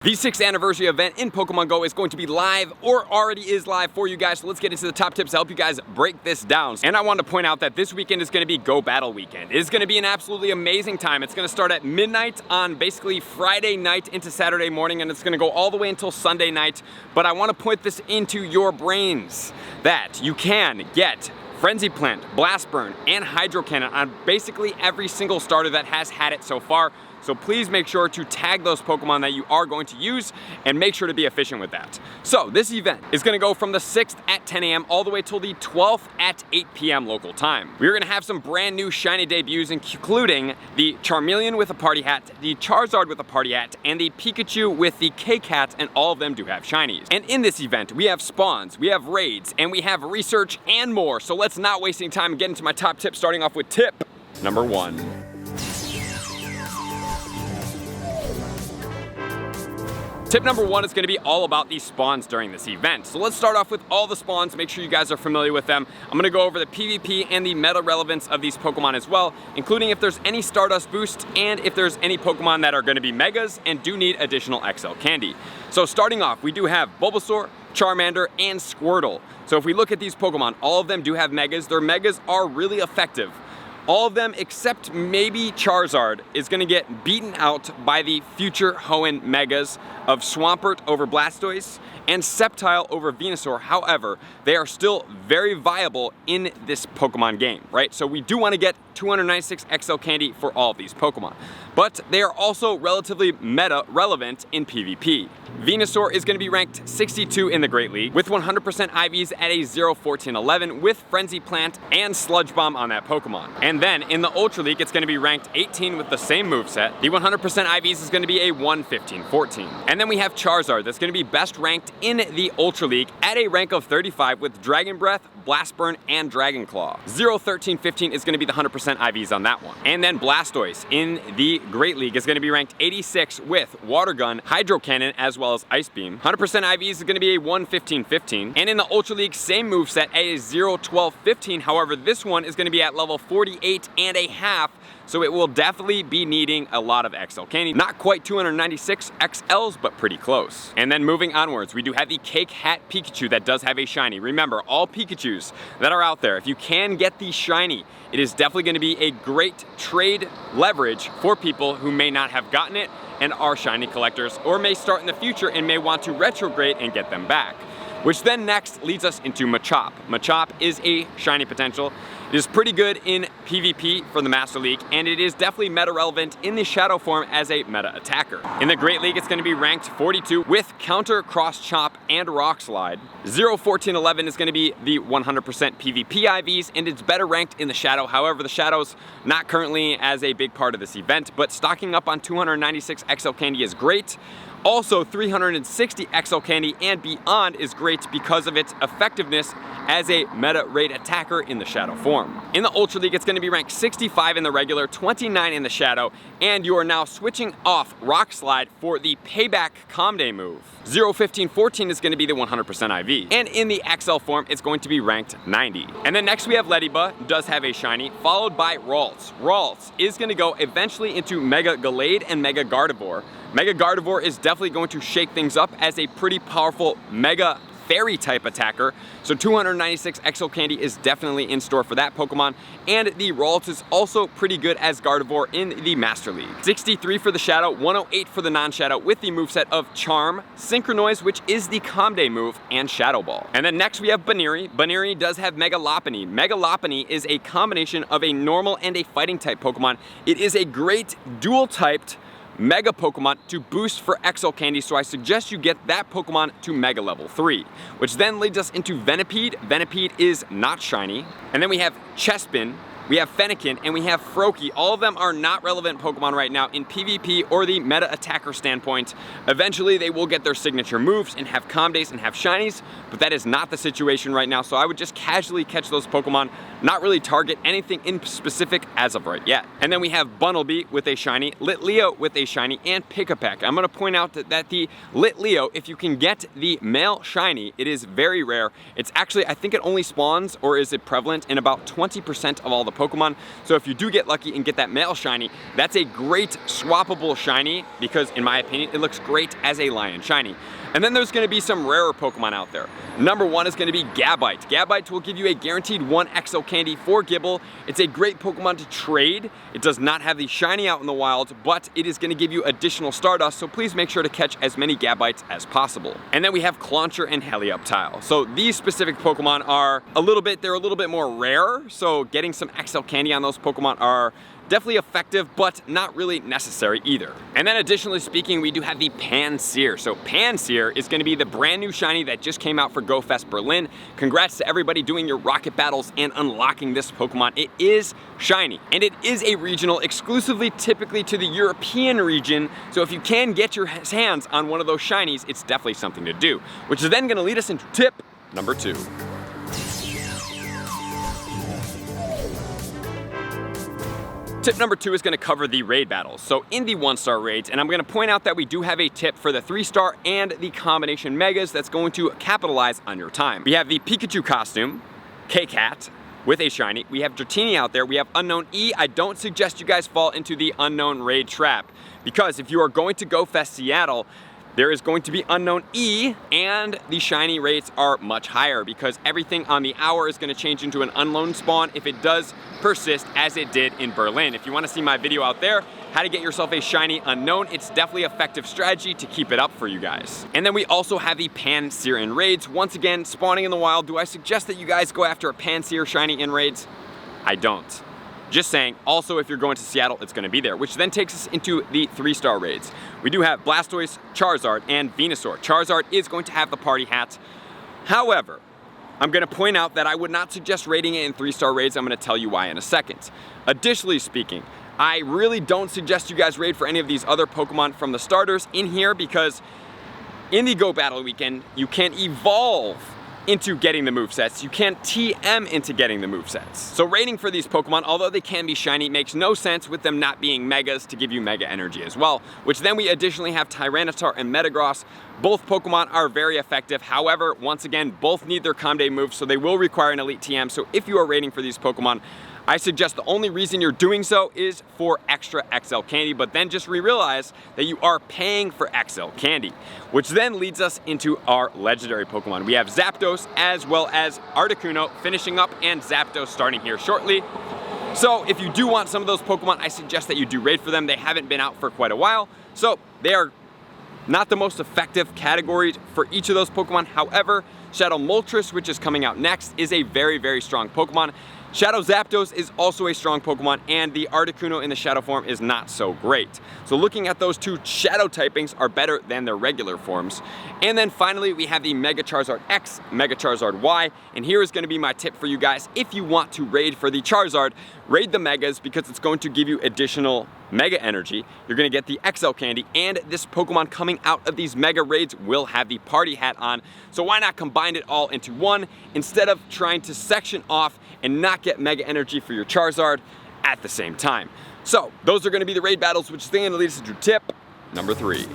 The 6th anniversary event in Pokemon Go is going to be live, or already is live for you guys, so let's get into the top tips to help you guys break this down. And I want to point out that this weekend is going to be Go Battle Weekend. It is going to be an absolutely amazing time. It's going to start at midnight on basically Friday night into Saturday morning, and it's going to go all the way until Sunday night. But I want to put this into your brains that you can get Frenzy Plant, Blast Burn, and Hydro Cannon on basically every single starter that has had it so far. So please make sure to tag those Pokemon that you are going to use and make sure to be efficient with that. So this event is going to go from the 6th at 10 a.m. all the way till the 12th at 8 p.m. local time. We're going to have some brand new shiny debuts, including the Charmeleon with a party hat, the Charizard with a party hat, and the Pikachu with the cake hat, and all of them do have shinies. And in this event, we have spawns, we have raids, and we have research and more. So let's not waste any time and get into my top tips, starting off with tip number 1. Tip number 1 is going to be all about these spawns during this event. So let's start off with all the spawns, make sure you guys are familiar with them. I'm going to go over the PvP and the meta relevance of these Pokemon as well, including if there's any Stardust boost and if there's any Pokemon that are going to be Megas and do need additional XL candy. So starting off, we do have Bulbasaur, Charmander, and Squirtle. So if we look at these Pokemon, all of them do have Megas. Their Megas are really effective. All of them except maybe Charizard is going to get beaten out by the future Hoenn Megas of Swampert over Blastoise and Sceptile over Venusaur. However, they are still very viable in this Pokemon game, right? So we do want to get 296 XL candy for all of these Pokemon. But they are also relatively meta relevant in PvP. Venusaur is going to be ranked 62 in the Great League with 100% IVs at a 0, 14, 11 with Frenzy Plant and Sludge Bomb on that Pokemon. And then in the Ultra League, it's going to be ranked 18 with the same moveset. The 100% IVs is going to be a 1, 15, 14. And then we have Charizard that's going to be best ranked in the Ultra League at a rank of 35 with Dragon Breath, Blast Burn, and Dragon Claw. 0, 13, 15 is going to be the 100% IVs on that one. And then Blastoise in the Great League is going to be ranked 86 with Water Gun, Hydro Cannon, as well as Ice Beam. 100% IVs is going to be a 1, 15, 15. And in the Ultra League, same moveset at a 0, 12, 15. However, this one is going to be at level 48 and a half. So it will definitely be needing a lot of XL candy. Not quite 296 XLs, but pretty close. And then moving onwards, we do have the Cake Hat Pikachu that does have a shiny. Remember, all Pikachus that are out there, if you can get the shiny, it is definitely going to be a great trade leverage for people who may not have gotten it and are shiny collectors, or may start in the future and may want to retrograde and get them back. Which then next leads us into Machop. Machop is a shiny potential. It is pretty good in PvP for the Master League, and it is definitely meta relevant in the Shadow form as a meta attacker. In the Great League, it's going to be ranked 42 with Counter, Cross Chop, and Rock Slide. 0, 14, 11 is going to be the 100% PvP IVs, and it's better ranked in the Shadow. However, the Shadow's not currently as a big part of this event, but stocking up on 296 XL candy is great. Also, 360 XL candy and beyond is great because of its effectiveness as a meta raid attacker in the Shadow form. In the Ultra League, it's going to be ranked 65 in the regular, 29 in the Shadow, and you are now switching off Rock Slide for the Payback Calm Day move. 0, 15, 14 is going to be the 100% IV. And in the XL form, it's going to be ranked 90. And then next we have Leddyba, does have a shiny, followed by Ralts. Ralts is going to go eventually into Mega Gallade and Mega Gardevoir. Mega Gardevoir is definitely going to shake things up as a pretty powerful Mega Fairy type attacker. So 296 XL candy is definitely in store for that Pokemon. And the Ralts is also pretty good as Gardevoir in the Master League. 63 for the Shadow, 108 for the non-Shadow with the moveset of Charm, Synchronize, which is the Calm Day move, and Shadow Ball. And then next we have Baneri. Baneri does have Mega Lopunny. Mega Lopunny is a combination of a normal and a fighting type Pokemon. It is a great dual typed Mega Pokemon to boost for XL candy, so I suggest you get that Pokemon to Mega level 3, which then leads us into Venipede. Venipede is not shiny. And then we have Chespin, we have Fennekin, and we have Froakie. All of them are not relevant Pokemon right now in PvP or the meta attacker standpoint. Eventually, they will get their signature moves and have Calm Days and have shinies, but that is not the situation right now, so I would just casually catch those Pokemon, not really target anything in specific as of right yet. And then we have Bunnelby with a shiny, Litleo with a shiny, and Pick-a-Peck. I'm going to point out that the Litleo, if you can get the male shiny, it is very rare. It's actually, I think it only spawns, or is it prevalent, in about 20% of all the Pokemon. So if you do get lucky and get that male shiny, that's a great swappable shiny because in my opinion, it looks great as a lion shiny. And then there's going to be some rarer Pokemon out there. Number one is going to be Gabite. Gabite will give you a guaranteed 1 XL candy for Gible. It's a great Pokemon to trade. It does not have the shiny out in the wild, but it is going to give you additional Stardust, so please make sure to catch as many Gabites as possible. And then we have Clauncher and Helioptile. So these specific Pokemon are they're a little bit more rare, so getting some XL candy on those Pokemon are definitely effective, but not really necessary either. And then additionally speaking, we do have the Pansear. So Pansear is going to be the brand new shiny that just came out for Go Fest Berlin. Congrats to everybody doing your rocket battles and unlocking this Pokemon. It is shiny, and it is a regional exclusively typically to the European region. So if you can get your hands on one of those shinies, it's definitely something to do, which is then going to lead us into tip number 2. Tip number 2 is going to cover the raid battles. So in the 1-star raids, and I'm going to point out that we do have a tip for the 3-star and the combination megas that's going to capitalize on your time. We have the Pikachu costume, K-Cat, with a shiny. We have Dratini out there. We have Unknown E. I don't suggest you guys fall into the Unknown raid trap, because if you are going to Go Fest Seattle, there is going to be Unknown E, and the shiny rates are much higher because everything on the hour is going to change into an unknown spawn if it does persist as it did in Berlin. If you want to see my video out there, how to get yourself a shiny unknown, it's definitely an effective strategy to keep it up for you guys. And then we also have the Pansear in raids. Once again, spawning in the wild. Do I suggest that you guys go after a Pansear shiny in raids? I don't. Just saying, also if you're going to Seattle, it's going to be there, which then takes us into the 3-star raids. We do have Blastoise, Charizard, and Venusaur. Charizard is going to have the party hat. However, I'm going to point out that I would not suggest raiding it in 3-star raids. I'm going to tell you why in a second. Additionally speaking, I really don't suggest you guys raid for any of these other Pokemon from the starters in here, because in the Go Battle Weekend, you can evolve into getting the movesets. You can't TM into getting the movesets. So raiding for these Pokemon, although they can be shiny, makes no sense with them not being megas to give you mega energy as well, which then we additionally have Tyrantiar and Metagross. Both Pokemon are very effective. However, once again, both need their Calm Day moves, so they will require an Elite TM. So if you are raiding for these Pokemon, I suggest the only reason you're doing so is for extra XL candy, but then just realize that you are paying for XL candy, which then leads us into our legendary Pokemon. We have Zapdos as well as Articuno finishing up, and Zapdos starting here shortly. So if you do want some of those Pokemon, I suggest that you do raid for them. They haven't been out for quite a while, so they are not the most effective category for each of those Pokemon. However, Shadow Moltres, which is coming out next, is a very, very strong Pokemon. Shadow Zapdos is also a strong Pokemon, and the Articuno in the Shadow form is not so great. So looking at those two Shadow typings are better than their regular forms. And then finally, we have the Mega Charizard X, Mega Charizard Y, and here is going to be my tip for you guys. If you want to raid for the Charizard, raid the Megas because it's going to give you additional Mega energy. You're going to get the XL candy, and this Pokemon coming out of these Mega raids will have the party hat on. So why not combine it all into one instead of trying to section off and not get Mega energy for your Charizard at the same time. So those are going to be the raid battles, which is going to lead us to tip number 3.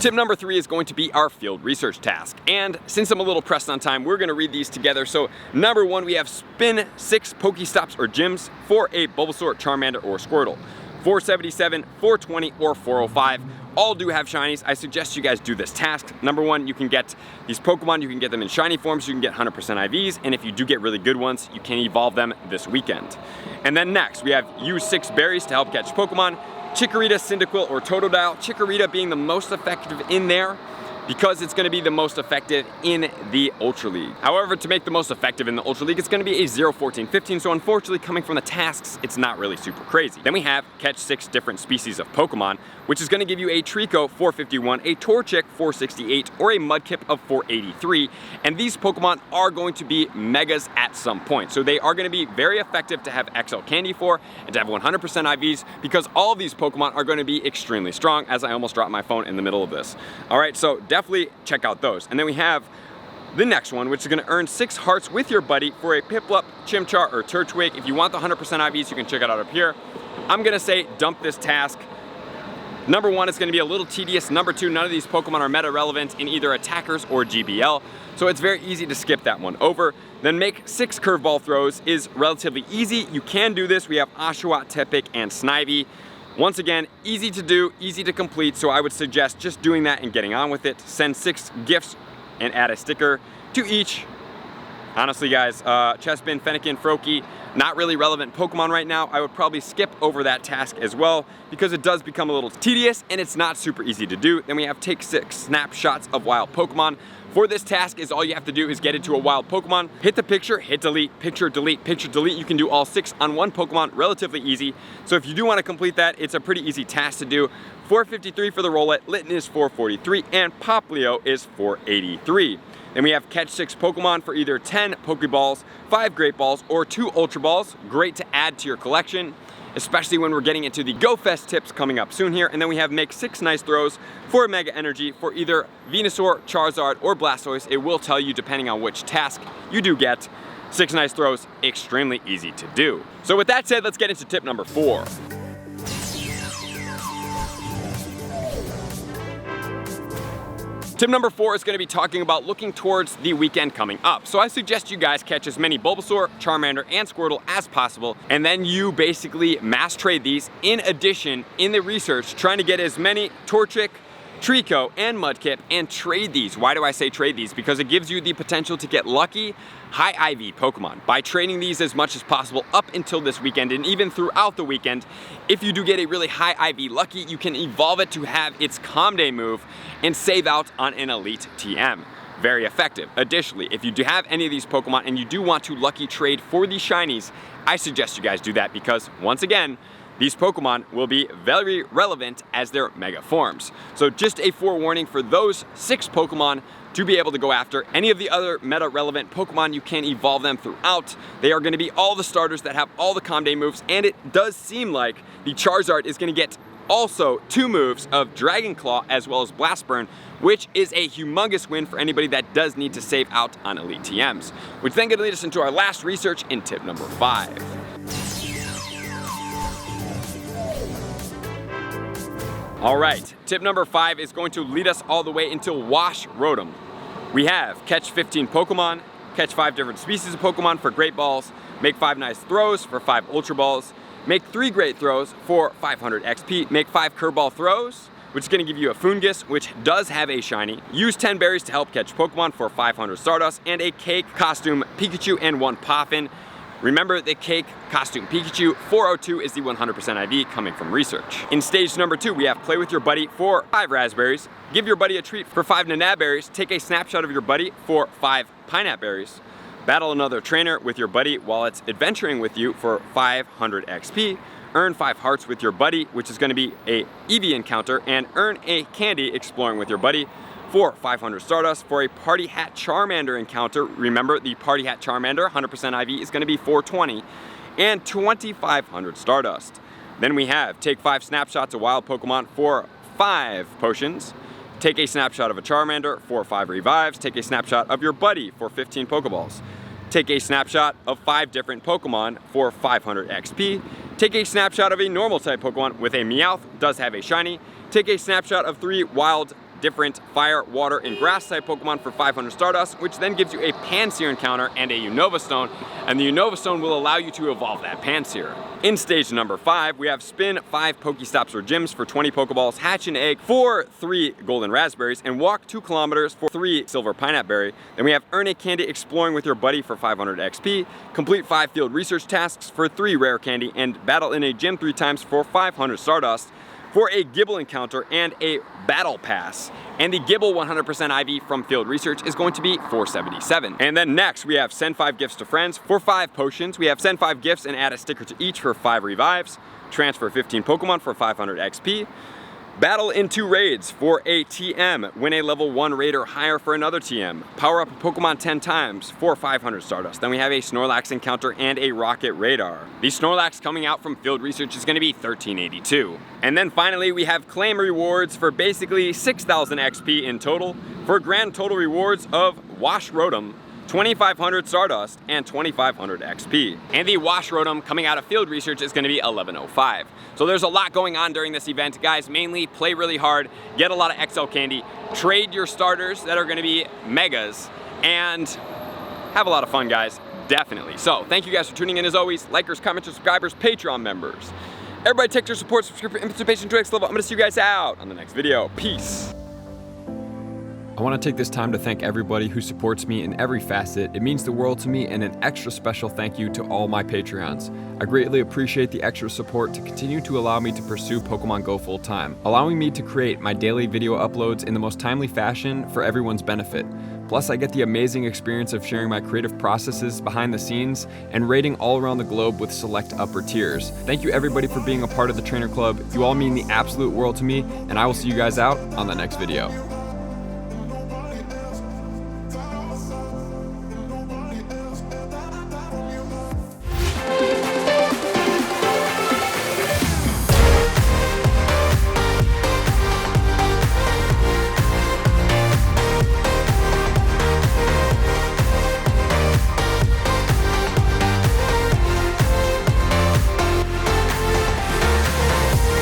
Tip number 3 is going to be our field research task. And since I'm a little pressed on time, we're going to read these together. So number 1, we have spin 6 Pokestops or gyms for a Bulbasaur, Charmander, or Squirtle. 477, 420, or 405. All do have shinies. I suggest you guys do this task. Number 1, you can get these Pokemon, you can get them in shiny forms, you can get 100% IVs, and if you do get really good ones, you can evolve them this weekend. And then next, we have use 6 berries to help catch Pokemon. Chikorita, Cyndaquil, or Totodile. Chikorita being the most effective in there because it's going to be the most effective in the Ultra League. However, to make the most effective in the Ultra League, it's going to be a 0, 14, 15, so unfortunately coming from the tasks, it's not really super crazy. Then we have catch 6 different species of Pokemon, which is going to give you a Trico 451, a Torchic 468, or a Mudkip of 483, and these Pokemon are going to be megas at some point, so they are going to be very effective to have XL candy for and to have 100% IVs because all of these Pokemon are going to be extremely strong, as I almost dropped my phone in the middle of this. Alright, so definitely check out those. And then we have the next one, which is going to earn 6 hearts with your buddy for a Piplup, Chimchar, or Turtwig. If you want the 100% IVs, you can check it out up here. I'm going to say dump this task. Number 1 is going to be a little tedious. Number 2, none of these Pokemon are meta relevant in either attackers or GBL, so it's very easy to skip that one over. Then make 6 curveball throws is relatively easy. You can do this. We have Oshawott, Tepig, and Snivy. Once again, easy to do, easy to complete, so I would suggest just doing that and getting on with it. Send 6 gifts and add a sticker to each. Honestly guys, Chespin, Fennekin, Froakie, not really relevant Pokemon right now. I would probably skip over that task as well because it does become a little tedious and it's not super easy to do. Then we have take 6 snapshots of wild Pokemon. For this task is all you have to do is get into a wild Pokemon, hit the picture, hit delete, picture, delete, picture, delete. You can do all 6 on one Pokemon, relatively easy. So if you do want to complete that, it's a pretty easy task to do. 453 for the Rowlet, Litten is 443, and Poplio is 483. Then we have catch 6 Pokemon for either 10 Pokeballs, 5 Great Balls, or 2 Ultra Balls. Great to add to your collection, especially when we're getting into the Go Fest tips coming up soon here. And then we have make 6 nice throws for Mega Energy for either Venusaur, Charizard, or Blastoise. It will tell you depending on which task you do get. 6 nice throws, extremely easy to do. So with that said, let's get into tip number 4. Tip number 4 is going to be talking about looking towards the weekend coming up. So I suggest you guys catch as many Bulbasaur, Charmander, and Squirtle as possible, and then you basically mass trade these. In addition, in the research, trying to get as many Torchic, Trico, and Mudkip, and trade these. Why do I say trade these? Because it gives you the potential to get lucky, high IV Pokemon. By trading these as much as possible up until this weekend, and even throughout the weekend, if you do get a really high IV lucky, you can evolve it to have its Calm Day move and save out on an Elite TM. Very effective. Additionally, if you do have any of these Pokemon and you do want to lucky trade for these shinies, I suggest you guys do that because, once again, these Pokemon will be very relevant as their mega forms. So just a forewarning for those 6 Pokemon to be able to go after. Any of the other meta relevant Pokemon, you can evolve them throughout. They are going to be all the starters that have all the Calm Day moves, and it does seem like the Charizard is going to get also 2 moves of Dragon Claw as well as Blast Burn, which is a humongous win for anybody that does need to save out on Elite TMs. Which then going to lead us into our last research in tip number 5. All right, tip number 5 is going to lead us all the way into Wash Rotom. We have catch 15 Pokemon, catch 5 different species of Pokemon for Great Balls, make 5 nice throws for 5 Ultra Balls, make 3 great throws for 500 XP, make 5 Curveball throws, which is going to give you a Foongus, which does have a shiny, use 10 berries to help catch Pokemon for 500 Stardust, and a Cake Costume Pikachu and 1 Poffin. Remember, the Cake Costume Pikachu 402 is the 100% IV coming from research. In stage number 2, we have play with your buddy for 5 raspberries, give your buddy a treat for 5 Nanab berries, take a snapshot of your buddy for 5 Pineapple berries, battle another trainer with your buddy while it's adventuring with you for 500 XP, earn 5 hearts with your buddy, which is going to be a EV encounter, and earn a candy exploring with your buddy for 500 Stardust for a Party Hat Charmander encounter. Remember, the Party Hat Charmander 100% IV is going to be 420 and 2,500 Stardust. Then we have take 5 snapshots of wild Pokemon for 5 potions, take a snapshot of a Charmander for 5 revives, take a snapshot of your buddy for 15 Pokeballs, take a snapshot of 5 different Pokemon for 500 XP, take a snapshot of a normal type Pokemon with a Meowth, does have a shiny, take a snapshot of 3 wild different fire, water, and grass type Pokemon for 500 Stardust, which then gives you a Pansear encounter and a Unova Stone, and the Unova Stone will allow you to evolve that Pansear. In stage number 5, we have spin 5 Pokestops or gyms for 20 Pokeballs, hatch an egg for 3 golden raspberries, and walk 2 kilometers for 3 silver pineapple berry. Then we have earn a candy exploring with your buddy for 500 XP, complete 5 field research tasks for 3 rare candy, and battle in a gym 3 times for 500 Stardust. For a Gibble encounter and a Battle Pass. And the Gibble 100% IV from Field Research is going to be 477. And then next we have send 5 gifts to friends for 5 potions. We have send 5 gifts and add a sticker to each for 5 revives. Transfer 15 Pokemon for 500 XP. Battle in 2 raids for a TM. Win a level 1 raid or higher for another TM. Power up a Pokemon 10 times for 500 Stardust. Then we have a Snorlax encounter and a Rocket Radar. The Snorlax coming out from Field Research is going to be 1382. And then finally we have claim rewards for basically 6,000 XP in total for grand total rewards of Wash Rotom, 2500 Stardust, and 2500 XP. And the Wash Rotom coming out of field research is going to be 1105. So there's a lot going on during this event. Guys, mainly play really hard, get a lot of XL candy, trade your starters that are going to be megas, and have a lot of fun, guys. Definitely. So thank you guys for tuning in as always. Likers, commenters, subscribers, Patreon members. Everybody take your support, subscription, participation to the next level. I'm going to see you guys out on the next video. Peace. I want to take this time to thank everybody who supports me in every facet. It means the world to me, and an extra special thank you to all my Patreons. I greatly appreciate the extra support to continue to allow me to pursue Pokemon Go full time, allowing me to create my daily video uploads in the most timely fashion for everyone's benefit. Plus, I get the amazing experience of sharing my creative processes behind the scenes and raiding all around the globe with select upper tiers. Thank you everybody for being a part of the Trainer Club. You all mean the absolute world to me, and I will see you guys out on the next video.